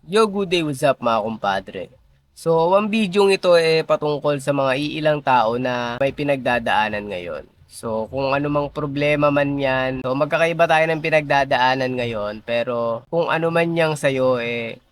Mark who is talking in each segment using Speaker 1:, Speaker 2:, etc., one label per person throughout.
Speaker 1: Yo, good day, what's up mga kumpadre? So, ang bidyong ito patungkol sa mga iilang tao na may pinagdadaanan ngayon. So, kung ano mang problema man yan, so magkakaiba tayo ng pinagdadaanan ngayon, pero kung ano man yang sa'yo,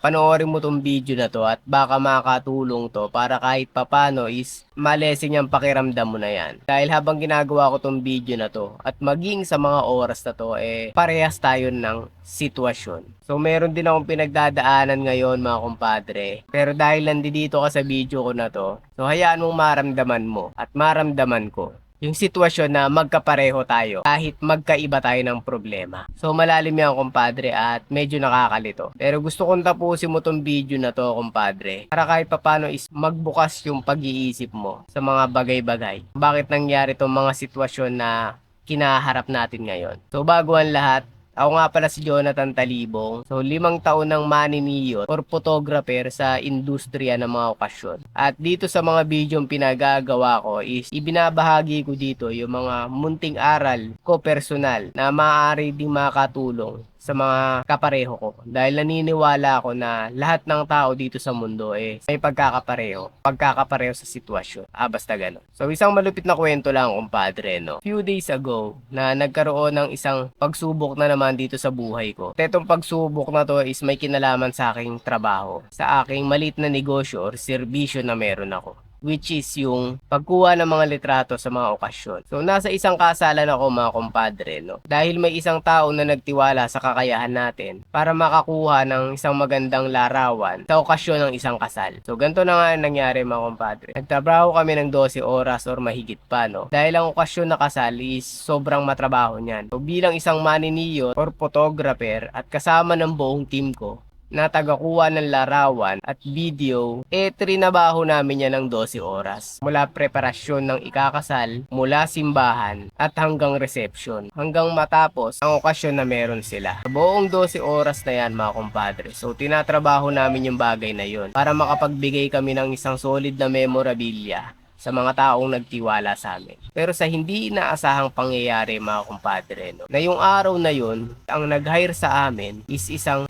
Speaker 1: panoorin mo tong video na to at baka makatulong to para kahit papano is malesing yung pakiramdam mo na yan. Dahil habang ginagawa ko tong video na to at maging sa mga oras na to, parehas tayo ng sitwasyon. So, meron din akong pinagdadaanan ngayon mga kumpadre. Pero dahil nandito ka sa video ko na to, so hayaan mong maramdaman mo at maramdaman ko yung sitwasyon na magkapareho tayo kahit magkaiba tayo ng problema. So malalim yan kumpadre at medyo nakakalito. Pero gusto kong tapusin mo tong video na to kumpadre para kahit papano is magbukas yung pag-iisip mo sa mga bagay-bagay. Bakit nangyari tong mga sitwasyon na kinaharap natin ngayon. So bago ang lahat, ako nga pala si Jonathan Talibong. So, 5 taon ng maniniyot or photographer sa industriya ng mga okasyon. At dito sa mga bidyong pinagagawa ko is ibinabahagi ko dito yung mga munting aral ko personal na maaari ding makatulong sa mga kapareho ko. Dahil naniniwala ako na lahat ng tao dito sa mundo may pagkakapareho sa sitwasyon. Basta gano'n. So isang malupit na kwento lang kumpadre, no. Few days ago na nagkaroon ng isang pagsubok na naman dito sa buhay ko. At itong pagsubok na to is may kinalaman sa aking trabaho, sa aking maliit na negosyo or serbisyo na meron ako, which is yung pagkuha ng mga litrato sa mga okasyon. So, nasa isang kasalan ako mga kumpadre, no? Dahil may isang tao na nagtiwala sa kakayahan natin para makakuha ng isang magandang larawan sa okasyon ng isang kasal. So, ganito na nga nangyari mga kumpadre. Nagtrabaho kami ng 12 oras or mahigit pa, no? Dahil ang okasyon na kasal is sobrang matrabaho niyan. So, bilang isang maniniyot or photographer at kasama ng buong team ko, na tagakuha ng larawan at video, trinabaho namin yan ng 12 oras. Mula preparasyon ng ikakasal, mula simbahan, at hanggang reception. Hanggang matapos ang okasyon na meron sila. Sa buong 12 oras na yan mga kumpadre. So, tinatrabaho namin yung bagay na yun para makapagbigay kami ng isang solid na memorabilia sa mga taong nagtiwala sa amin. Pero sa hindi inaasahang pangyayari mga kumpadre, no, na yung araw na yun, ang nag-hire sa amin is isang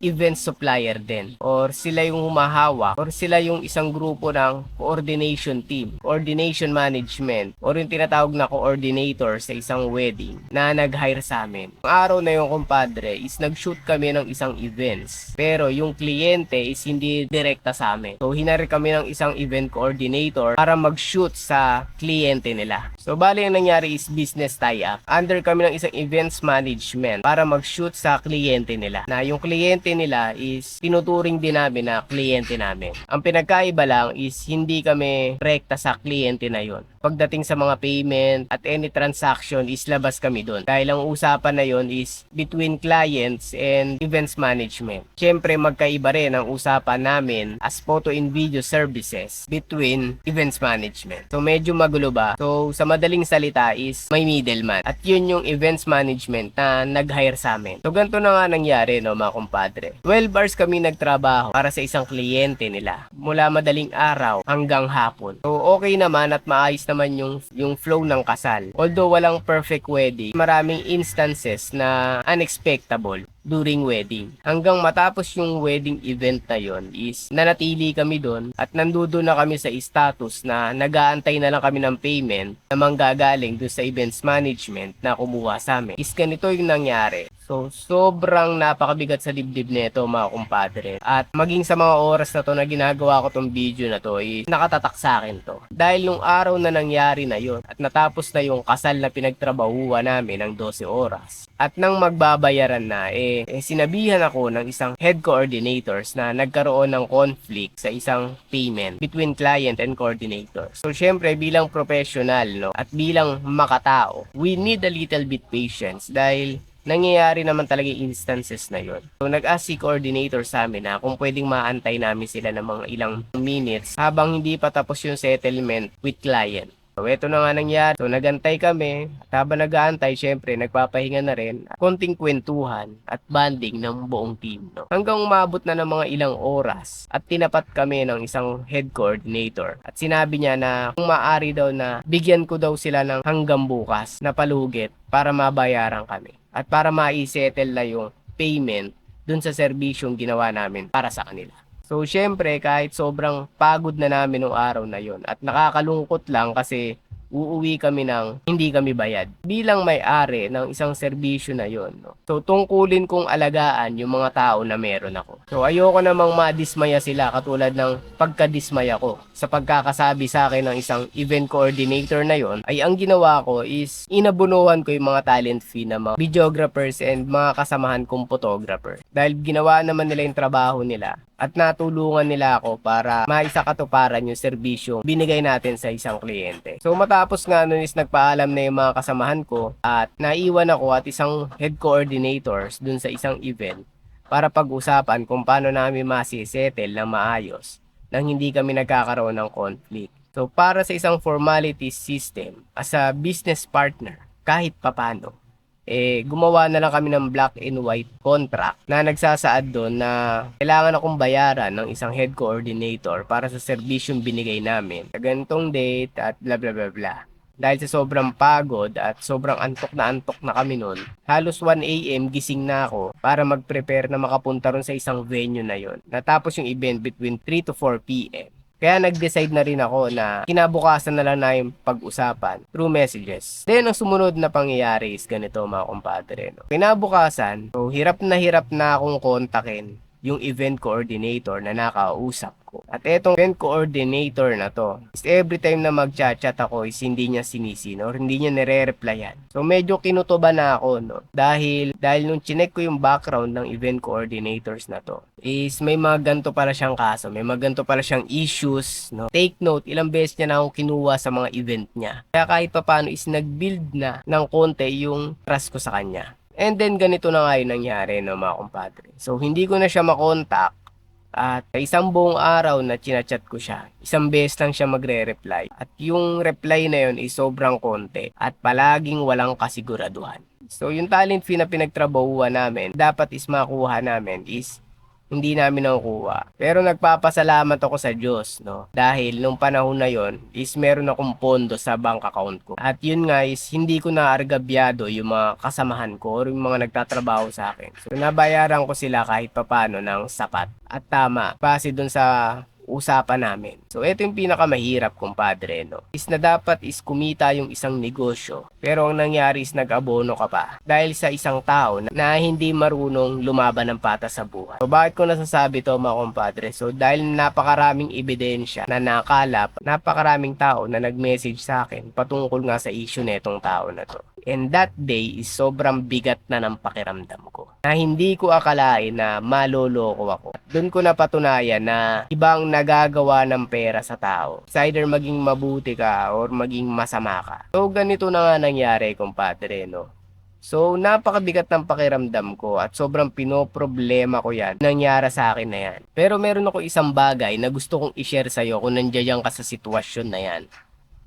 Speaker 1: event supplier din. Or sila yung humahawak, or sila yung isang grupo ng coordination team, coordination management, or yung tinatawag na coordinator sa isang wedding na nag-hire sa amin. Ang araw na yung kumpadre is nag-shoot kami ng isang events. Pero yung kliyente is hindi direkta sa amin. So hinari kami ng isang event coordinator para mag-shoot sa kliyente nila. So, bali ang nangyari is business tie-up. Under kami ng isang events management para mag-shoot sa kliyente nila. Na yung kliyente nila is tinuturing din namin na kliyente namin. Ang pinagkaiba lang is hindi kami rekta sa kliyente na yon. Pagdating sa mga payment at any transaction is labas kami doon. Dahil ang usapan na yon is between clients and events management. Siyempre, magkaiba rin ang usapan namin as photo and video services between events management. So medyo magulo ba? So sa madaling salita is may middleman. At yun yung events management na nag-hire sa amin. So ganito na nga nangyari, no mga kumpadre. 12 hours kami nagtrabaho para sa isang kliyente nila. Mula madaling araw hanggang hapon. So okay naman at maayos naman yung flow ng kasal. Although walang perfect wedding, maraming instances na unexpectable during wedding. Hanggang matapos yung wedding event na yon is nanatili kami doon at nandoon na kami sa status na nag-aantay na lang kami ng payment na manggagaling doon sa events management na kumuha sa amin. Is ganito yung nangyari. So, sobrang napakabigat sa dibdib nito mga kumpadre. At maging sa mga oras na to na ginagawa ko tong video na to, is nakatatak sa akin to. Dahil nung araw na nangyari na yon at natapos na yung kasal na pinagtrabahuan namin ng 12 oras. At nang magbabayaran na, sinabihan ako ng isang head coordinators na nagkaroon ng conflict sa isang payment between client and coordinator. So, syempre, bilang professional, no, at bilang makatao, we need a little bit patience dahil nangyayari naman talaga yung instances na yon. So, nag-ask si coordinator sa amin na kung pwedeng maantay namin sila ng mga ilang minutes habang hindi pa tapos yung settlement with client. So, eto na nga nangyari. So, nagantay kami. At habang nag-aantay, syempre, nagpapahinga na rin. Konting kwentuhan at banding ng buong team. No? Hanggang umabot na ng mga ilang oras at tinapat kami ng isang head coordinator. At sinabi niya na kung maaari daw na bigyan ko daw sila ng hanggang bukas na palugit para mabayaran kami. At para ma-settle na yung payment dun sa serbisyong ginawa namin para sa kanila. So syempre kahit sobrang pagod na namin nung araw na yon at nakakalungkot lang kasi uuwi kami ng hindi kami bayad bilang may-ari ng isang serbisyo na yon, no? So tungkulin kong alagaan yung mga tao na meron ako. So ayoko namang madismaya sila katulad ng pagkadismaya ko sa pagkakasabi sa akin ng isang event coordinator na yon. Ay ang ginawa ko is inabunuhan ko yung mga talent fee ng mga videographers and mga kasamahan kong photographer. Dahil ginawa naman nila yung trabaho nila at natulungan nila ako para maisakatuparan yung serbisyong binigay natin sa isang kliyente. So matapos nga nun is nagpaalam na yung mga kasamahan ko at naiwan ako at isang head coordinators dun sa isang event para pag-usapan kung paano namin masisettle ng maayos nang hindi kami nagkakaroon ng conflict. So para sa isang formality system as a business partner kahit papano, gumawa na lang kami ng black and white contract na nagsasaad doon na kailangan akong bayaran ng isang head coordinator para sa serbisyong binigay namin sa ganitong date at bla bla bla bla. Dahil sa sobrang pagod at sobrang antok na kami noon, halos 1 AM gising na ako para mag-prepare na makapunta ron sa isang venue na yon. Natapos yung event between 3 to 4 PM. Kaya nag-decide na rin ako na kinabukasan na lang na yung pag-usapan through messages. Then, ang sumunod na pangyayari is ganito mga kumpadre. No? Kinabukasan, so hirap na akong kontakin yung event coordinator na nakausap ko. At etong event coordinator na to, is every time na mag-chat ako is hindi niya sinisin or hindi niya nire-replyan. So medyo kinutuban na ako, no? Dahil nung chinek ko yung background ng event coordinators na to, is may mga ganito pala siyang kaso, may mga ganito pala siyang issues, no? Take note, ilang beses niya na akong kinuha sa mga event niya. Kaya kahit papaano is nag-build na ng konti yung trust ko sa kanya. And then ganito na nga yung nangyari, no, mga kumpadre. So hindi ko na siya makontak at isang buong araw na chinachat ko siya, isang beses lang siya magre-reply. At yung reply na yun is sobrang konti at palaging walang kasiguraduhan. So yung talent fee na pinagtrabahuan namin, dapat is makuha namin is hindi namin nakukuha. Pero nagpapasalamat ako sa Diyos, no? Dahil nung panahon na yon is meron akong pondo sa bank account ko. At yun nga is hindi ko naargabyado yung mga kasamahan ko or yung mga nagtatrabaho sa akin. So nabayaran ko sila kahit papano ng sapat at tama base dun sa usapan namin. So ito yung pinakamahirap, kumpadre, no? Is na dapat is kumita yung isang negosyo. Pero ang nangyari is nag-abono ka pa dahil sa isang tao na hindi marunong lumaban ng patas sa buhay. So bakit ko nasasabi to, mga kumpadre? So dahil napakaraming ebidensya na nakalap, napakaraming tao na nag-message sa akin patungkol nga sa issue netong tao na to. And that day is sobrang bigat na ng pakiramdam ko. Na hindi ko akalain na maloloko ako. Doon ko napatunayan na ibang nagagawa ng pera sa tao. It's either maging mabuti ka or maging masama ka. So ganito na nga nangyari, kumpadre, no? So napakabigat ng pakiramdam ko at sobrang pinoproblema ko yan. Nangyari sa akin na yan. Pero meron ako isang bagay na gusto kong i-share sa'yo kung nandiyan ka sa sitwasyon na yan.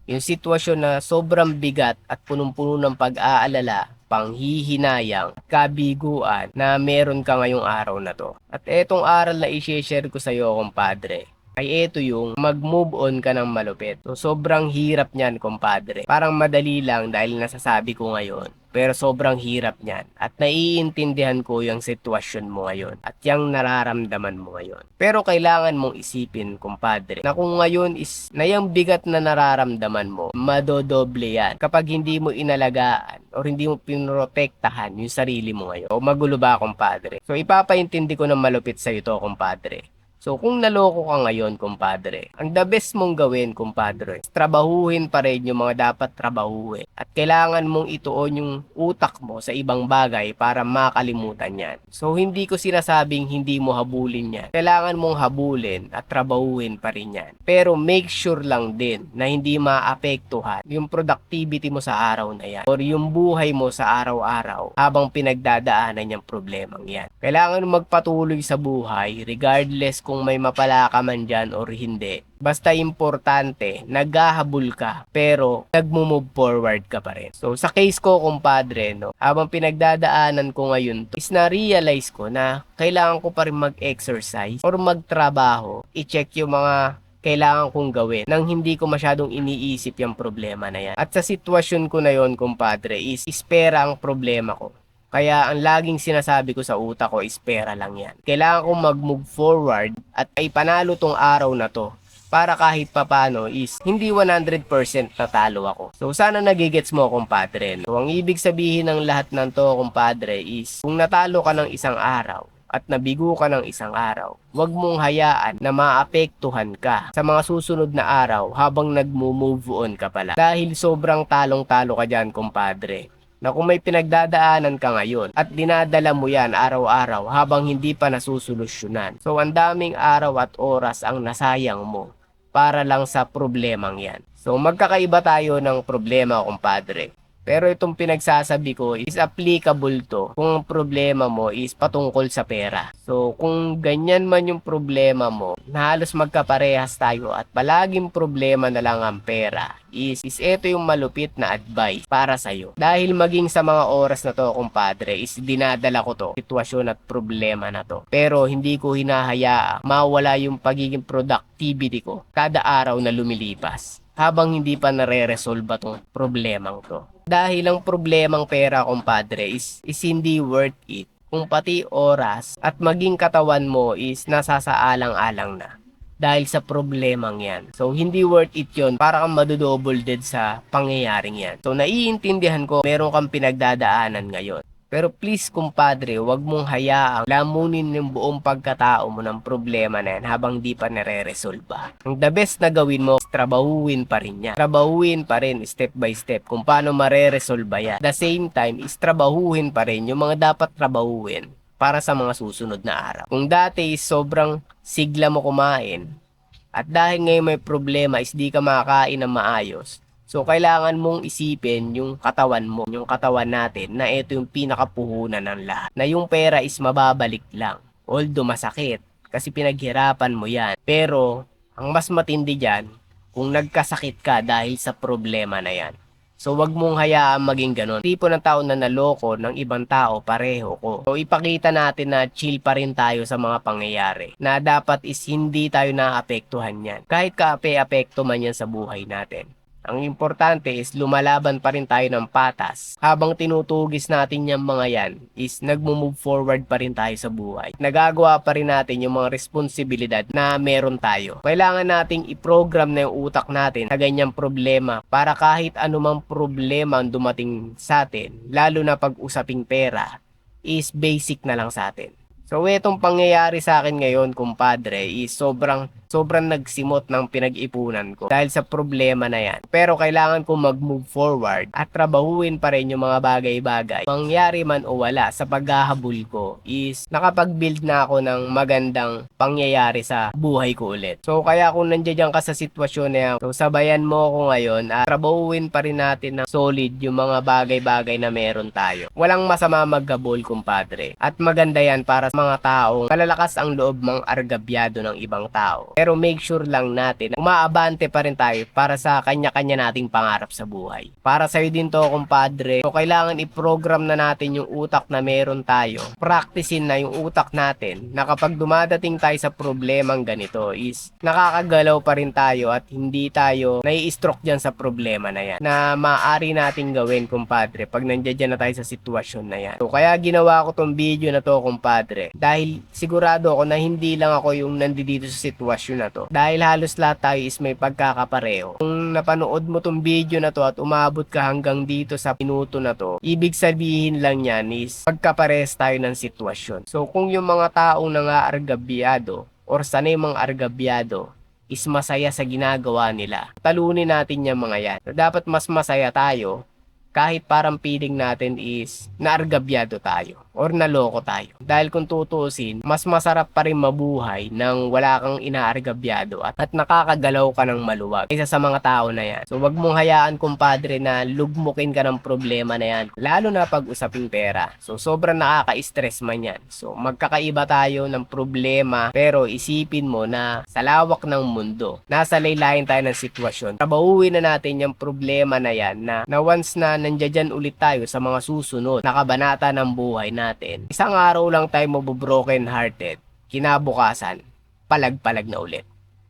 Speaker 1: Yung sitwasyon na sobrang bigat at punong-puno ng pag-aalala, panghihinayang, kabiguan na meron ka ngayong araw na to. At etong aral na i-share ko sa iyo, kumpadre, ay ito yung mag-move on ka ng malupit. So sobrang hirap niyan, kumpadre. Parang madali lang dahil nasasabi ko ngayon. Pero sobrang hirap niyan. At naiintindihan ko yung sitwasyon mo ngayon. At yung nararamdaman mo ngayon. Pero kailangan mong isipin, kumpadre, na kung ngayon is na yung bigat na nararamdaman mo, madodoble yan. Kapag hindi mo inalagaan o hindi mo pinrotektahan yung sarili mo ngayon. O magulo ba, kumpadre? So ipapaintindi ko ng malupit sa ito, kumpadre. So kung naloko ka ngayon, kumpadre, ang the best mong gawin, kumpadre, trabahuhin pa rin yung mga dapat trabahuhin. At kailangan mong ituon yung utak mo sa ibang bagay para makalimutan yan. So hindi ko sinasabing hindi mo habulin yan. Kailangan mong habulin at trabahuhin pa rin yan. Pero make sure lang din na hindi maapektuhan yung productivity mo sa araw na yan or yung buhay mo sa araw-araw habang pinagdadaanan yung problemang yan. Kailangan magpatuloy sa buhay regardless kung may mapala ka man dyan or hindi. Basta importante, naghahabol ka, pero nagmo-move forward ka pa rin. So, sa case ko, kumpadre, no, habang pinagdadaanan ko ngayon to, is na-realize ko na kailangan ko pa rin mag-exercise or magtrabaho, i-check yung mga kailangan kong gawin nang hindi ko masyadong iniisip yung problema na yan. At sa sitwasyon ko na yon, kumpadre, is pera ang problema ko. Kaya ang laging sinasabi ko sa utak ko is pera lang yan. Kailangan kong mag-move forward at ay panalo tong araw na to para kahit papano is hindi 100% natalo ako. So sana nagigets mo, kumpadre. So ang ibig sabihin ng lahat ng to, kumpadre, is kung natalo ka ng isang araw at nabigo ka ng isang araw, huwag mong hayaan na maapektuhan ka sa mga susunod na araw habang nagmo-move on ka pala. Dahil sobrang talong-talo ka dyan, kumpadre, na kung may pinagdadaanan ka ngayon at dinadala mo yan araw-araw habang hindi pa nasusolusyonan. So ang daming araw at oras ang nasayang mo para lang sa problemang yan. So magkakaiba tayo ng problema, kumpadre. Pero itong pinagsasabi ko is applicable to kung ang problema mo is patungkol sa pera. So kung ganyan man yung problema mo, na halos magkaparehas tayo at palaging problema na lang ang pera, is ito yung malupit na advice para sa'yo. Dahil maging sa mga oras na to, kumpadre, is dinadala ko to, sitwasyon at problema na to. Pero hindi ko hinahayaan mawala yung pagiging productivity ko kada araw na lumilipas habang hindi pa nare-resolve tong problemang to. Dahil ang problemang pera, kumpadre, is hindi worth it kung pati oras at maging katawan mo is nasasaalang-alang na dahil sa problemang yan. So hindi worth it yon para kang madodouble dead sa pangyayaring yan. So naiintindihan ko meron kang pinagdadaanan ngayon. Pero please, kumpadre, wag mong hayaang lamunin yung buong pagkatao mo ng problema na yan habang di pa nare-resolve. Ang the best na gawin mo, trabahuin pa rin yan. Trabahuin pa rin step by step kung paano mare-resolve yan. At the same time, is trabahuin pa rin yung mga dapat trabahuin para sa mga susunod na araw. Kung dati is sobrang sigla mo kumain at dahil ngayon may problema is di ka makakain ng maayos, so kailangan mong isipin yung katawan mo, yung katawan natin, na ito yung pinakapuhunan ng lahat. Na yung pera is mababalik lang. Although masakit, kasi pinaghirapan mo yan. Pero, ang mas matindi dyan, kung nagkasakit ka dahil sa problema na yan. So wag mong hayaan maging ganun. Tipo ng tao na naloko ng ibang tao, pareho ko. So ipakita natin na chill pa rin tayo sa mga pangyayari. Na dapat is hindi tayo naapektuhan yan. Kahit kaape-apekto man yan sa buhay natin. Ang importante is lumalaban pa rin tayo ng patas. Habang tinutugis natin yung mga yan, is nagmo-move forward pa rin tayo sa buhay. Nagagawa pa rin natin yung mga responsibilidad na meron tayo. Kailangan nating i-program na yung utak natin sa ganyang problema para kahit anumang problema ang dumating sa atin, lalo na pag-usaping pera, is basic na lang sa atin. So itong pangyayari sa akin ngayon, kumpadre, is sobrang nagsimot ng pinag-ipunan ko dahil sa problema na yan. Pero kailangan ko mag-move forward at trabahuin pa rin yung mga bagay-bagay. Mangyari man o wala sa paghahabol ko is nakapag-build na ako ng magandang pangyayari sa buhay ko ulit. So kaya kung nandiyan ka sa sitwasyon na yan, so sabayan mo ako ngayon at trabahuin pa rin natin ng solid yung mga bagay-bagay na meron tayo. Walang masama mag-habol, kumpadre. At maganda yan para sa mga taong malalakas ang loob mang argabyado ng ibang tao. Pero make sure lang natin na umaabante pa rin tayo para sa kanya-kanya nating pangarap sa buhay. Para sa'yo din to, kumpadre. So kailangan i-program na natin yung utak na meron tayo. Practicein na yung utak natin na kapag dumadating tayo sa problemang ganito is nakakagalaw pa rin tayo at hindi tayo nai-stroke dyan sa problema na yan. Na maaari nating gawin, kumpadre, pag nandiyan na tayo sa sitwasyon na yan. So kaya ginawa ko tong video na to, kumpadre. Dahil sigurado ako na hindi lang ako yung nandito sa sitwasyon na to. Dahil halos lahat tayo is may pagkakapareho. Kung napanood mo tong video na to at umabot ka hanggang dito sa minuto na to, ibig sabihin lang yan is pagkapares tayo ng sitwasyon. So kung yung mga taong nangaargabyado or sanay mga argabyado is masaya sa ginagawa nila, talunin natin yung mga yan. So dapat mas masaya tayo kahit parang feeling natin is naargabyado tayo or naloko tayo. Dahil kung tutusin, mas masarap pa rin mabuhay nang wala kang inaargabyado at nakakagalaw ka ng maluwag kaysa sa mga tao na yan. So wag mong hayaan, kumpadre, na lugmukin ka ng problema na yan, lalo na pag usaping pera. So sobrang nakaka-stress man yan. So magkakaiba tayo ng problema, pero isipin mo na sa lawak ng mundo, nasa laylayin tayo ng sitwasyon. Trabahuin na natin yung problema na yan na once na nandiyan ulit tayo sa mga susunod na kabanata ng buhay natin, isang araw lang tayo mabobroken hearted, kinabukasan palag-palag na ulit.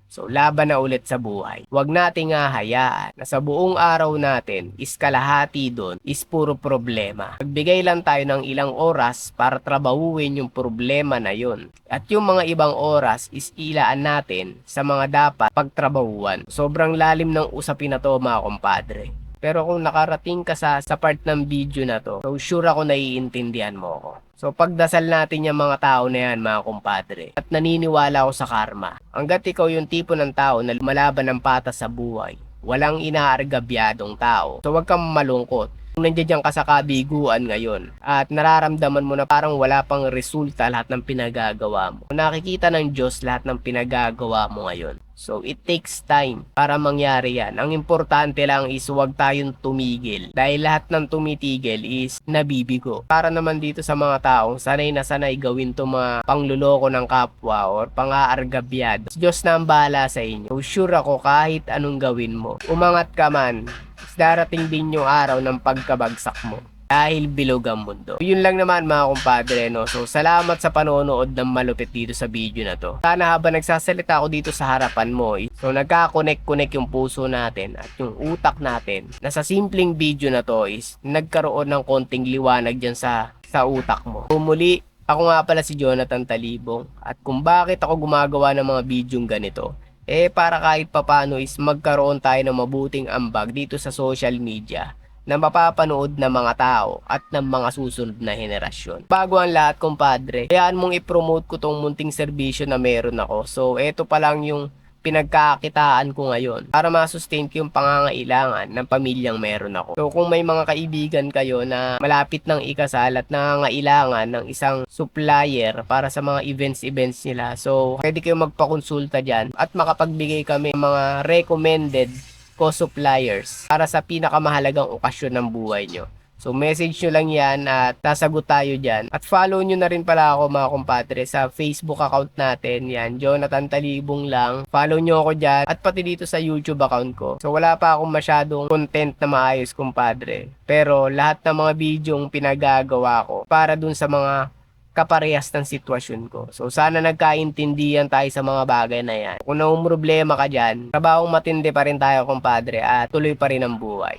Speaker 1: So, laban na ulit sa buhay. Huwag nating hahayaan na sa buong araw natin, is kalahati doon, is puro problema. Magbigay lang tayo ng ilang oras para trabahuin yung problema na yun. At yung mga ibang oras is ilaan natin sa mga dapat pagtrabahuan. Sobrang lalim ng usapin na to mga kumpadre. Pero kung nakarating ka sa part ng video na to, so sure ako naiintindihan mo ako. So pagdasal natin yung mga tao na yan mga kumpadre. At naniniwala ako sa karma. Hanggat ikaw yung tipo ng tao na lumalaban ng patas sa buhay, walang inaargabyadong tao. So wag kang malungkot. Kung nandiyan ka sa kabiguan ngayon at nararamdaman mo na parang wala pang resulta lahat ng pinagagawa mo. Nakikita ng Diyos lahat ng pinagagawa mo ngayon. So it takes time para mangyari yan. Ang importante lang is huwag tayong tumigil. Dahil lahat ng tumitigil is nabibigo. Para naman dito sa mga taong sanay na sanay gawin to mga pangluloko ng kapwa or pang-aargabyad. Diyos na ang bahala sa inyo. So sure ako kahit anong gawin mo, umangat ka man, darating din yung araw ng pagkabagsak mo. Dahil bilog ang mundo. Yun lang naman mga kumpadre, no? So, salamat sa panonood ng malupit dito sa video na to. Sana habang nagsasalita ako dito sa harapan mo, so nagka-connect yung puso natin at yung utak natin na sa simpleng video na to is nagkaroon ng konting liwanag dyan sa utak mo. So, muli, ako nga pala si Jonathan Talibong at kung bakit ako gumagawa ng mga bidyong ganito, para kahit papano is magkaroon tayo ng mabuting ambag dito sa social media na mapapanood ng mga tao at ng mga susunod na henerasyon. Bago ang lahat, kumpadre, hayaan mong i-promote ko tong munting serbisyo na meron ako. So, eto pa lang yung pinagkakitaan ko ngayon para ma-sustain ko yung pangangailangan ng pamilyang meron ako. So, kung may mga kaibigan kayo na malapit ng ikasal at nangangailangan ng isang supplier para sa mga events nila, so, pwede kayo magpakonsulta dyan at makapagbigay kami ng mga recommended co-suppliers para sa pinakamahalagang okasyon ng buhay nyo. So message nyo lang yan at sasagot tayo dyan. At follow nyo na rin pala ako mga kumpadre sa Facebook account natin. Yan, Jonathan Talibong lang. Follow nyo ako dyan at pati dito sa YouTube account ko. So wala pa akong masyadong content na maayos kumpadre. Pero lahat ng mga bidyong pinagagawa ko para dun sa mga kaparehas ng sitwasyon ko. So sana nagkaintindihan tayo sa mga bagay na yan. Kung problema ka dyan, trabahong matindi pa rin tayo kumpadre at tuloy pa rin ang buhay.